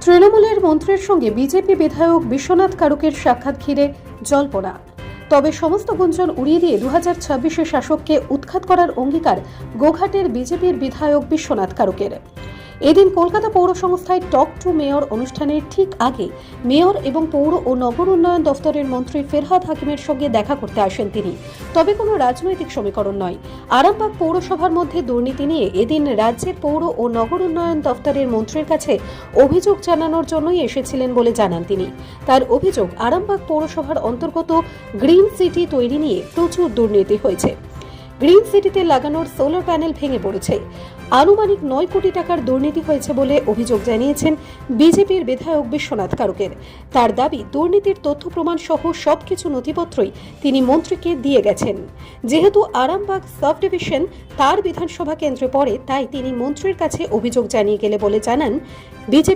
তৃণমূলের মন্ত্রীর সঙ্গে বিজেপি বিধায়ক বিশ্বনাথ কারকের সাক্ষাৎ ঘিরে জল্পনা। তবে সমস্ত গুঞ্জন উড়িয়ে দিয়ে 2026-এ শাসককে উৎখাত করার অঙ্গীকার গোঘাটের বিজেপির বিধায়ক বিশ্বনাথ কারকের। এদিন কলকাতা পৌর সংস্থায় টক টু মেয়র অনুষ্ঠানের ঠিক আগে মেয়র এবং পৌর ও নগর উন্নয়ন দফতরের মন্ত্রী ফেরহাদ হাকিমের সঙ্গে দেখা করতে আসেন তিনি। তবে কোনো রাজনৈতিক সমীকরণ নয়। আরামবাগ পৌরসভার মধ্যে দুর্নীতি নিয়ে এদিন রাজ্যের পৌর ও নগর উন্নয়ন দফতরের মন্ত্রীর কাছে অভিযোগ জানানোর জন্যই এসেছিলেন বলে জানান তিনি। তার অভিযোগ, আরামবাগ পৌরসভার অন্তর্গত গ্রিন সিটি তৈরি নিয়ে প্রচুর দুর্নীতি হয়েছে। গ্রিন সিটিতে লাগানোর সোলার প্যানেল ভেঙে পড়েছে। আনুমানিক 9 কোটি টাকার দুর্নীতি হয়েছে বলে অভিযোগ জানিয়েছেন বিজেপির বিধায়ক বিশ্বনাথ কারকের। তার দাবি, দুর্নীতির তথ্য প্রমাণ সহ সবকিছু নথিপত্রই তিনি মন্ত্রীকে দিয়ে গেছেন। যেহেতু আরামবাগ সাব ডিভিশন তার বিধানসভা কেন্দ্রে পড়ে, তাই তিনি মন্ত্রীর কাছে অভিযোগ জানিয়ে গেলে বলে জানান বিজেপি